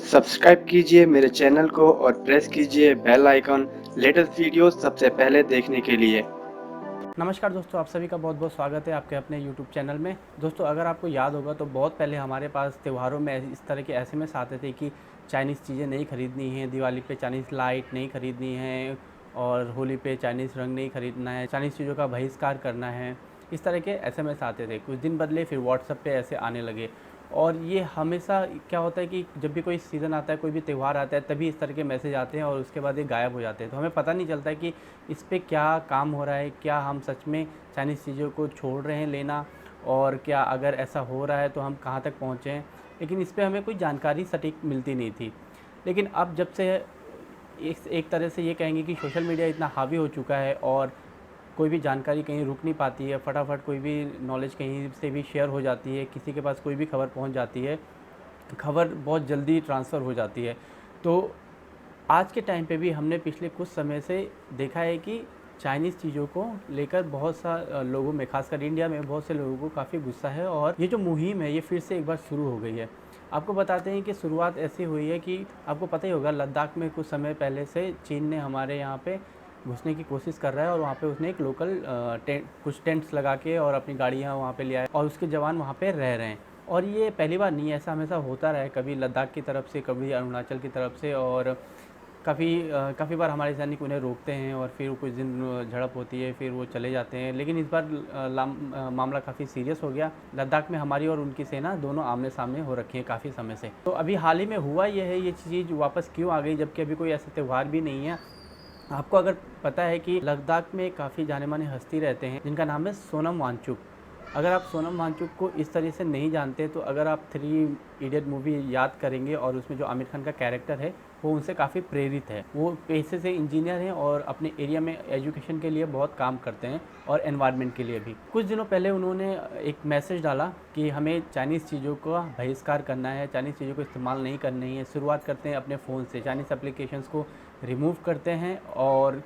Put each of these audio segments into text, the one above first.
Subscribe कीजिए मेरे channel को और प्रेस कीजिए बेल आइकन लेटेस्ट वीडियो सबसे पहले देखने के लिए। नमस्कार दोस्तों, आप सभी का बहुत बहुत स्वागत है आपके अपने YouTube चैनल में। दोस्तों, अगर आपको याद होगा तो बहुत पहले हमारे पास त्योहारों में इस तरह के एसएमएस आते थे कि चाइनीज़ चीज़ें नहीं खरीदनी है, दिवाली पे चाइनीज़ लाइट नहीं खरीदनी है और होली पे चाइनीज़ रंग नहीं खरीदना है, चाइनीज़ चीज़ों का बहिष्कार करना है। इस तरह के एसएमएस आते थे। कुछ दिन बदले फिर व्हाट्सएप पे ऐसे आने लगे। और ये हमेशा क्या होता है कि जब भी कोई सीज़न आता है, कोई भी त्यौहार आता है, तभी इस तरह के मैसेज आते हैं और उसके बाद ये गायब हो जाते हैं। तो हमें पता नहीं चलता है कि इस पे क्या काम हो रहा है, क्या हम सच में चाइनीज़ चीज़ों को छोड़ रहे हैं लेना, और क्या अगर ऐसा हो रहा है तो हम कहाँ तक पहुँचे हैं। लेकिन इस पे हमें कोई जानकारी सटीक मिलती नहीं थी। लेकिन अब जब से एक तरह से ये कहेंगे कि सोशल मीडिया इतना हावी हो चुका है और कोई भी जानकारी कहीं रुक नहीं पाती है, फटाफट कोई भी नॉलेज कहीं से भी शेयर हो जाती है, किसी के पास कोई भी खबर पहुंच जाती है, खबर बहुत जल्दी ट्रांसफ़र हो जाती है। तो आज के टाइम पे भी हमने पिछले कुछ समय से देखा है कि चाइनीज़ चीज़ों को लेकर बहुत सा लोगों में, खासकर इंडिया में बहुत से लोगों को काफ़ी गुस्सा है और ये जो मुहिम है ये फिर से एक बार शुरू हो गई है। आपको बताते हैं कि शुरुआत ऐसी हुई है कि आपको पता ही होगा, लद्दाख में कुछ समय पहले से चीन ने हमारे यहाँ पे घुसने की कोशिश कर रहा है और वहाँ पे उसने एक लोकल कुछ टेंट्स लगा के और अपनी गाड़ियाँ वहाँ पे ले आए और उसके जवान वहाँ पे रह रहे हैं। और ये पहली बार नहीं है, ऐसा हमेशा होता रहा है, कभी लद्दाख की तरफ से, कभी अरुणाचल की तरफ से, और काफ़ी बार हमारे सैनिक उन्हें रोकते हैं और फिर कुछ दिन झड़प होती है, फिर वो चले जाते हैं। लेकिन इस बार मामला काफ़ी सीरियस हो गया। लद्दाख में हमारी और उनकी सेना दोनों आमने सामने हो रखी है काफ़ी समय से। तो अभी हाल ही में हुआ ये है, ये चीज़ वापस क्यों आ गई जबकि अभी कोई ऐसा त्यौहार भी नहीं है। आपको अगर पता है कि लद्दाख में काफ़ी जाने माने हस्ती रहते हैं जिनका नाम है सोनम वांगचुक। अगर आप सोनम वांगचुक को इस तरह से नहीं जानते तो अगर आप 3 इडियट मूवी याद करेंगे और उसमें जो आमिर खान का कैरेक्टर है वो उनसे काफ़ी प्रेरित है। वो पेशे से इंजीनियर हैं और अपने एरिया में एजुकेशन के लिए बहुत काम करते हैं और एनवायरनमेंट के लिए भी। कुछ दिनों पहले उन्होंने एक मैसेज डाला कि हमें चाइनीज़ चीज़ों का बहिष्कार करना है, चाइनीज़ चीज़ों को इस्तेमाल नहीं करनी है। शुरुआत करते हैं अपने फ़ोन से, चाइनीज़ एप्लीकेशंस को रिमूव करते हैं और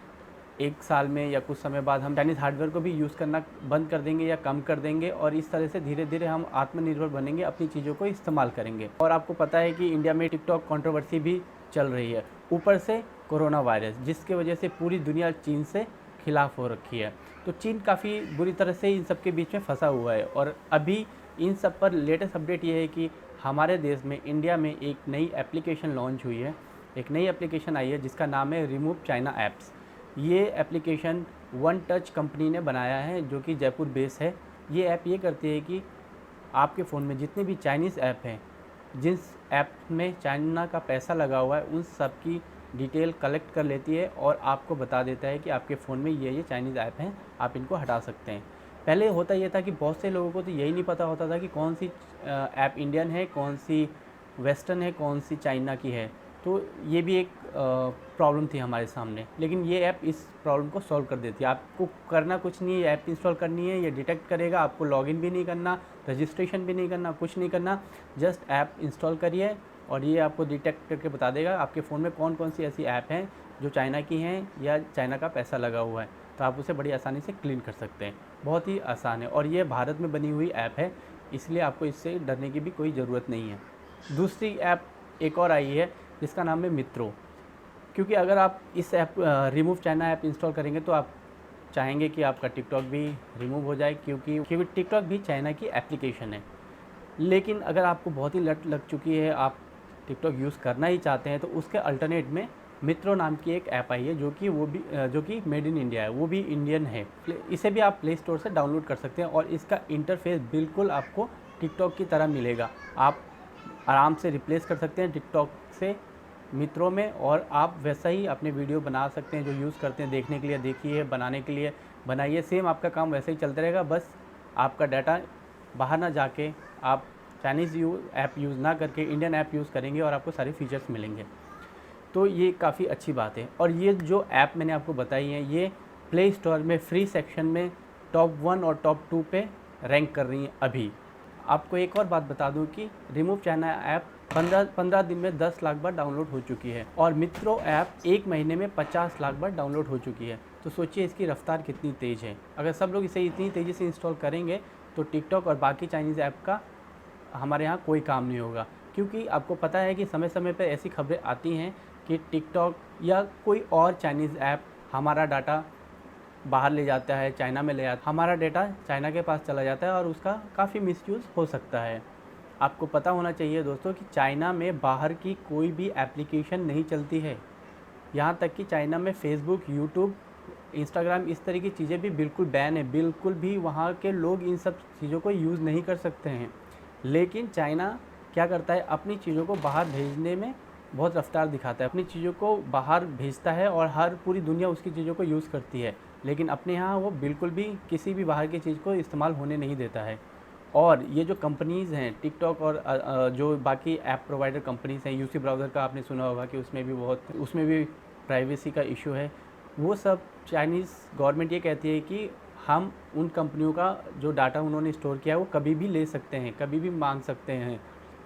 1 साल में या कुछ समय बाद हम चाइनीज़ हार्डवेयर को भी यूज़ करना बंद कर देंगे या कम कर देंगे और इस तरह से धीरे धीरे हम आत्मनिर्भर बनेंगे, अपनी चीज़ों को इस्तेमाल करेंगे। और आपको पता है कि इंडिया में टिकटॉक कंट्रोवर्सी भी चल रही है, ऊपर से कोरोना वायरस, जिसके वजह से पूरी दुनिया चीन से खिलाफ हो रखी है। तो चीन काफ़ी बुरी तरह से इन सब के बीच में फंसा हुआ है और अभी इन सब पर लेटेस्ट अपडेट ये है कि हमारे देश में, इंडिया में एक नई एप्लीकेशन लॉन्च हुई है। एक नई एप्लीकेशन आई है जिसका नाम है रिमूव चाइना ऐप्स। ये एप्लीकेशन वन टच कंपनी ने बनाया है जो कि जयपुर बेस है। ये ऐप ये करती है कि आपके फ़ोन में जितने भी चाइनीज़ ऐप हैं, जिस ऐप में चाइना का पैसा लगा हुआ है, उन सब की डिटेल कलेक्ट कर लेती है और आपको बता देता है कि आपके फ़ोन में ये चाइनीज़ ऐप हैं, आप इनको हटा सकते हैं। पहले होता ये था कि बहुत से लोगों को तो यही नहीं पता होता था कि कौन सी ऐप इंडियन है, कौन सी वेस्टर्न है, कौन सी चाइना की है। तो ये भी एक प्रॉब्लम थी हमारे सामने, लेकिन ये ऐप इस प्रॉब्लम को सॉल्व कर देती है। आपको करना कुछ नहीं है, ऐप इंस्टॉल करनी है, ये डिटेक्ट करेगा, आपको लॉगिन भी नहीं करना, रजिस्ट्रेशन भी नहीं करना, कुछ नहीं करना, जस्ट ऐप इंस्टॉल करिए और ये आपको डिटेक्ट करके बता देगा आपके फ़ोन में कौन कौन सी ऐसी ऐप हैं जो चाइना की हैं या चाइना का पैसा लगा हुआ है। तो आप उसे बड़ी आसानी से क्लीन कर सकते हैं। बहुत ही आसान है और ये भारत में बनी हुई ऐप है, इसलिए आपको इससे डरने की भी कोई ज़रूरत नहीं है। दूसरी ऐप एक और आई है जिसका नाम है मित्रो। क्योंकि अगर आप इस app remove China app install करेंगे तो आप चाहेंगे कि आपका टिकटॉक भी रिमूव हो जाए, क्योंकि टिकटॉक भी चाइना की एप्लीकेशन है। लेकिन अगर आपको बहुत ही लत लग चुकी है, आप टिकटॉक यूज़ करना ही चाहते हैं, तो उसके अल्टरनेट में मित्रो नाम की एक ऐप आई है जो कि मेड इन इंडिया है, वो भी इंडियन है। इसे भी आप प्ले स्टोर से डाउनलोड कर सकते हैं और इसका इंटरफेस बिल्कुल आपको टिकटॉक की तरह मिलेगा। आप आराम से रिप्लेस कर सकते हैं टिकटॉक से मित्रों में और आप वैसा ही अपने वीडियो बना सकते हैं जो यूज़ करते हैं। देखने के लिए देखिए, बनाने के लिए बनाइए, सेम आपका काम वैसे ही चलता रहेगा। बस आपका डाटा बाहर ना जाके आप चाइनीज़ ऐप यूज़ ना करके इंडियन ऐप यूज़ करेंगे और आपको सारे फीचर्स मिलेंगे। तो ये काफ़ी अच्छी बात है। और ये जो ऐप मैंने आपको बताई है, ये प्ले स्टोर में फ्री सेक्शन में टॉप 1 और टॉप 2 पे रैंक कर रही हैं अभी। आपको एक और बात बता दूं कि रिमूव चाइना ऐप 15 दिन में 10 लाख बार डाउनलोड हो चुकी है और मित्रो ऐप 1 महीने में 50 लाख बार डाउनलोड हो चुकी है। तो सोचिए इसकी रफ्तार कितनी तेज़ है। अगर सब लोग इसे इतनी तेज़ी से इंस्टॉल करेंगे तो टिकटॉक और बाकी चाइनीज़ ऐप का हमारे यहाँ कोई काम नहीं होगा। क्योंकि आपको पता है कि समय समय पर ऐसी खबरें आती हैं कि टिकटॉक या कोई और चाइनीज़ ऐप हमारा डाटा बाहर ले जाता है, चाइना में ले आता है, हमारा डेटा चाइना के पास चला जाता है और उसका काफ़ी मिसयूज़ हो सकता है। आपको पता होना चाहिए दोस्तों कि चाइना में बाहर की कोई भी एप्लीकेशन नहीं चलती है। यहाँ तक कि चाइना में फ़ेसबुक, यूट्यूब, इंस्टाग्राम इस तरह की चीज़ें भी बिल्कुल बैन है। बिल्कुल भी वहाँ के लोग इन सब चीज़ों को यूज़ नहीं कर सकते हैं। लेकिन चाइना क्या करता है, अपनी चीज़ों को बाहर भेजने में बहुत रफ्तार दिखाता है, अपनी चीज़ों को बाहर भेजता है और हर पूरी दुनिया उसकी चीज़ों को यूज़ करती है। लेकिन अपने यहाँ वो बिल्कुल भी किसी भी बाहर की चीज़ को इस्तेमाल होने नहीं देता है। और ये जो कंपनीज़ हैं टिकटॉक और जो बाकी ऐप प्रोवाइडर कंपनीज़ हैं, यूसी ब्राउज़र का आपने सुना होगा कि उसमें भी प्राइवेसी का इशू है। वो सब चाइनीज़ गवर्नमेंट ये कहती है कि हम उन कंपनियों का जो डाटा उन्होंने स्टोर किया है वो कभी भी ले सकते हैं, कभी भी मांग सकते हैं।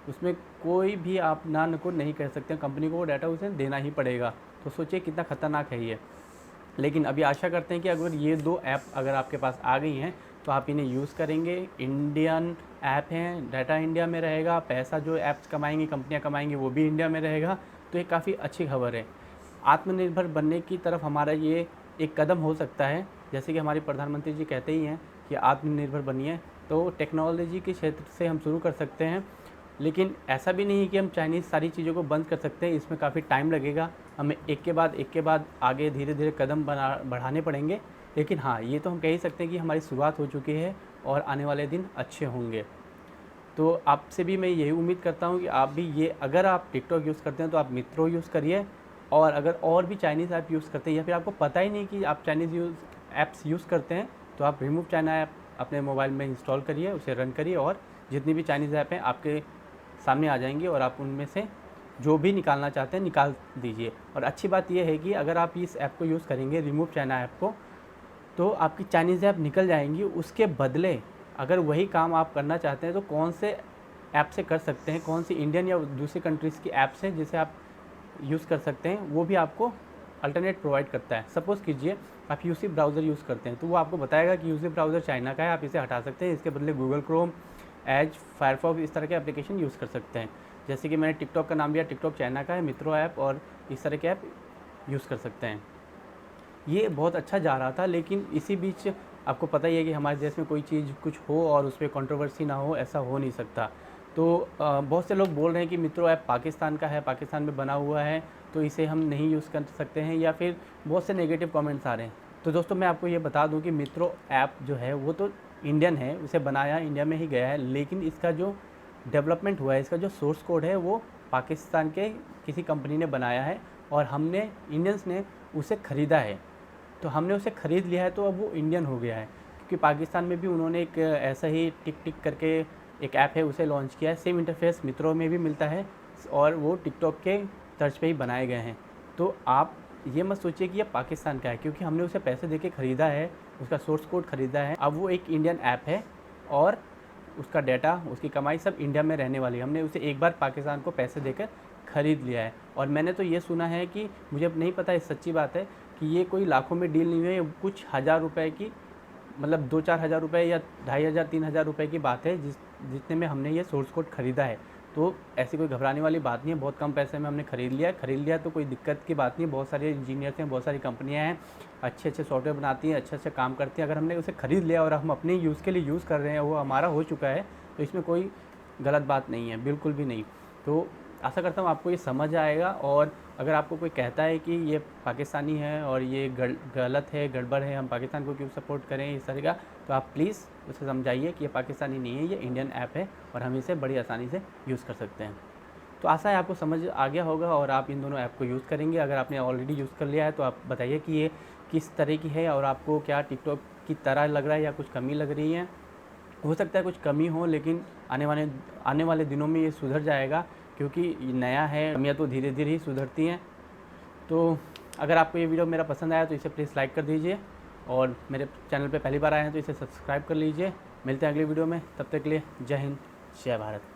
उसमें कोई भी आप ना नुक्कड़ नहीं कर सकते, कंपनी को वो डाटा उसे देना ही पड़ेगा। तो सोचिए कितना ख़तरनाक है ये। लेकिन अभी आशा करते हैं कि अगर ये 2 ऐप अगर आपके पास आ गई हैं तो आप इन्हें यूज़ करेंगे। इंडियन ऐप हैं, डाटा इंडिया में रहेगा, पैसा जो ऐप्स कमाएंगी, कंपनियां कमाएंगी वो भी इंडिया में रहेगा। तो ये काफ़ी अच्छी खबर है। आत्मनिर्भर बनने की तरफ हमारा ये एक कदम हो सकता है। जैसे कि हमारे प्रधानमंत्री जी कहते ही हैं कि आत्मनिर्भर बनिए, तो टेक्नोलॉजी के क्षेत्र से हम शुरू कर सकते हैं। लेकिन ऐसा भी नहीं है कि हम चाइनीज़ सारी चीज़ों को बंद कर सकते हैं, इसमें काफ़ी टाइम लगेगा। हमें एक के बाद आगे धीरे धीरे कदम बढ़ाने पड़ेंगे। लेकिन हाँ, ये तो हम कह ही सकते हैं कि हमारी शुरुआत हो चुकी है और आने वाले दिन अच्छे होंगे। तो आपसे भी मैं यही उम्मीद करता हूँ कि आप भी ये, अगर आप टिकटॉक यूज़ करते हैं तो आप मित्रो यूज़ करिए, और अगर और भी चाइनीज़ ऐप यूज़ करते हैं या फिर आपको पता ही नहीं कि आप चाइनीज़ ऐप्स यूज़ करते हैं, तो आप रिमूव चाइना ऐप अपने मोबाइल में इंस्टॉल करिए, उसे रन करिए और जितनी भी चाइनीज़ ऐप हैं आपके सामने आ जाएंगी और आप उनमें से जो भी निकालना चाहते हैं निकाल दीजिए। और अच्छी बात यह है कि अगर आप इस ऐप को यूज़ करेंगे, रिमूव चाइना ऐप को, तो आपकी चाइनीज़ ऐप निकल जाएंगी। उसके बदले अगर वही काम आप करना चाहते हैं तो कौन से ऐप से कर सकते हैं, कौन सी इंडियन या दूसरी कंट्रीज़ की ऐप्स हैं जिसे आप यूज़ कर सकते हैं, वो भी आपको अल्टरनेट प्रोवाइड करता है। सपोज़ कीजिए आप यूसी ब्राउज़र यूज़ करते हैं तो वो आपको बताएगा कि यूसी ब्राउज़र चाइना का है, आप इसे हटा सकते हैं, इसके बदले गूगल क्रोम, एज, फायरफॉक्स इस तरह के एप्लीकेशन यूज़ कर सकते हैं। जैसे कि मैंने टिकटॉक का नाम लिया, टिकटॉक चाइना का है, मित्रो ऐप और इस तरह के ऐप यूज़ कर सकते हैं। ये बहुत अच्छा जा रहा था, लेकिन इसी बीच आपको पता ही है कि हमारे देश में कोई चीज़ कुछ हो और उस पर कंट्रोवर्सी ना हो, ऐसा हो नहीं सकता। तो बहुत से लोग बोल रहे हैं कि मित्रो ऐप पाकिस्तान का है, पाकिस्तान में बना हुआ है, तो इसे हम नहीं यूज़ कर सकते हैं, या फिर बहुत से नेगेटिव कमेंट्स आ रहे हैं। तो दोस्तों मैं आपको ये बता दूं कि मित्रो ऐप जो है वो तो इंडियन है, उसे बनाया इंडिया में ही गया है, लेकिन इसका जो डेवलपमेंट हुआ है, इसका जो सोर्स कोड है वो पाकिस्तान के किसी कंपनी ने बनाया है और हमने इंडियंस ने उसे ख़रीदा है। तो हमने उसे ख़रीद लिया है तो अब वो इंडियन हो गया है, क्योंकि पाकिस्तान में भी उन्होंने एक ऐसा ही टिक टिक करके एक ऐप है उसे लॉन्च किया है। सेम इंटरफेस मित्रो में भी मिलता है और वो टिकटॉक के तर्ज पे ही बनाए गए हैं। तो आप ये मत सोचिए कि ये पाकिस्तान का है, क्योंकि हमने उसे पैसे देके ख़रीदा है, उसका सोर्स कोड ख़रीदा है। अब वो एक इंडियन ऐप है और उसका डाटा, उसकी कमाई सब इंडिया में रहने वाली है। हमने उसे एक बार पाकिस्तान को पैसे देकर ख़रीद लिया है। और मैंने तो ये सुना है कि, मुझे नहीं पता ये सच्ची बात है, कि ये कोई लाखों में डील नहीं हुई है, कुछ हज़ार रुपये की, मतलब 2-4 हज़ार रुपये या 2500-3000 रुपये की बात है जितने में हमने ये सोर्स कोड ख़रीदा है। तो ऐसी कोई घबराने वाली बात नहीं है, बहुत कम पैसे में हमने ख़रीद लिया तो कोई दिक्कत की बात नहीं है। बहुत सारे इंजीनियर्स हैं, बहुत सारी कंपनियां हैं, अच्छे सॉफ्टवेयर बनाती हैं, अच्छे काम करती हैं। अगर हमने उसे ख़रीद लिया और हम अपने यूज़ के लिए यूज़ कर रहे हैं, वो हमारा हो चुका है, तो इसमें कोई गलत बात नहीं है, बिल्कुल भी नहीं। तो आशा करता हूँ आपको ये समझ आएगा। और अगर आपको कोई कहता है कि ये पाकिस्तानी है और ये गलत है, गड़बड़ है, हम पाकिस्तान को क्यों सपोर्ट करें इस तरह का, तो आप प्लीज़ उसे समझाइए कि ये पाकिस्तानी नहीं है, ये इंडियन ऐप है और हम इसे बड़ी आसानी से यूज़ कर सकते हैं। तो आशा है आपको समझ आ गया होगा और आप इन दोनों ऐप को यूज़ करेंगे। अगर आपने ऑलरेडी यूज़ कर लिया है तो आप बताइए कि ये किस तरह की है और आपको क्या टिकटॉक की तरह लग रहा है या कुछ कमी लग रही है। हो सकता है कुछ कमी हो, लेकिन आने वाले दिनों में ये सुधर जाएगा, क्योंकि नया है, कमियाँ तो धीरे धीरे ही सुधरती हैं। तो अगर आपको ये वीडियो मेरा पसंद आया तो इसे प्लीज़ लाइक कर दीजिए, और मेरे चैनल पे पहली बार आए हैं तो इसे सब्सक्राइब कर लीजिए। मिलते हैं अगली वीडियो में, तब तक के लिए जय हिंद, जय भारत।